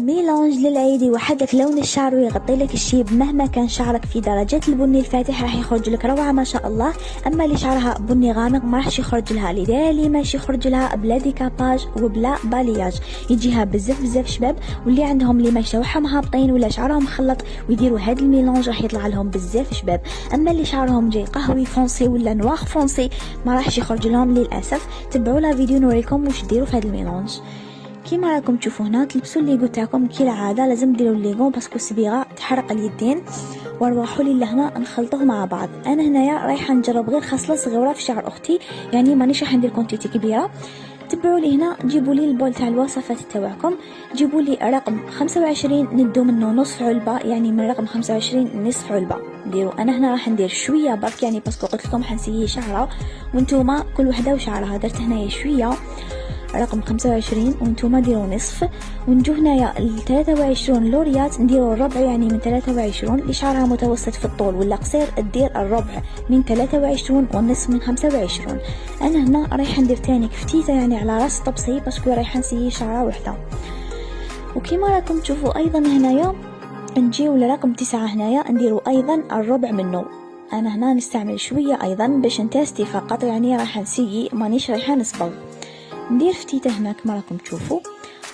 ميلانج للعيد يوحد لك لون الشعر ويغطي لك الشيب مهما كان شعرك في درجات البني الفاتح راح يخرج لك روعه ما شاء الله. اما اللي شعرها بني غامق ما راحش يخرج لها، اللي دايره لي ماشي يخرج لها بلا ديكاباج وبلا بالياج، يجيها بزاف شباب. واللي عندهم اللي ماشي شعرهم هابطين ولا شعرهم مخلط ويديروا هذا الميلانج راح يطلع لهم بزاف شباب. اما اللي شعرهم جاي قهوي فونسي ولا نواغ فونسي ما راحش يخرج لهم للاسف. تبعوا لا فيديو نوريكم واش ديروا في هذا الميلانج. كيما راكم تشوفوا هنا تلبسوا الليغو تاعكم كالعاده، لازم ديروا الليغو باسكو الصبيغه تحرق اليدين. وروحوا لي لهنا نخلطوه مع بعض. انا هنايا رايحه نجرب غير خصله صغيره في شعر اختي، يعني مانيش راح ندير كونتيتي كبيره. تبعوا لي هنا، جيبوا لي البول تاع الوصفات تاعكم، جيبوا لي رقم 25 ندو منه نصف علبه، يعني من رقم 25 نصف علبه نديروا. انا هنا راح ندير شويه برك يعني باسكو قلت لكم حنسيي شعره وانتوما كل وحده وشعرها. درت هنايا شويه رقم 25 وانتوما ديروا نصف. ونجو هنايا 23 لوريات نديروا الربع، يعني من 23 اللي شعرها متوسط في الطول ولا قصير دير الربع من 23 والنصف من 25. انا هنا رايحه ندير تاني كفتيته يعني على راس طبسي باسكو رايحه نسيي شعره وحده. وكيما راكم تشوفوا ايضا هنايا نجيو لرقم 9 هنايا نديروا ايضا الربع منه. انا هنا نستعمل شويه ايضا باش نتاستي فقط، يعني راح نسيي مانيش رايحه نصبغ. ندير فتيته هنا كما راكم تشوفوا.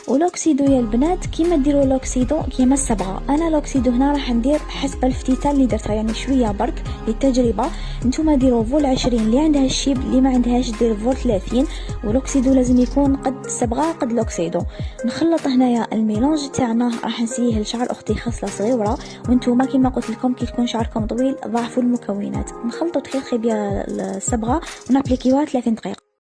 ولوكسيدو يا البنات كيما ديروا لوكسيدو كيما الصبغه. انا لوكسيدو هنا راح ندير حسب الفتيته اللي درتها، يعني شويه برك للتجربه. نتوما ديروا فول 20 اللي عندها الشيب، اللي ما عندهاش دير فول 30. ولوكسيدو لازم يكون قد الصبغه قد لوكسيدو. نخلط هنايا الميلانج تاعنا، راح نسيه لشعر اختي خصله صغيره. وانتوما كيما قلت لكم كي تكون شعركم طويل ضاعفوا المكونات. نخلطوا تخي بيا الصبغه ونابليكيوها 30 دقيقه.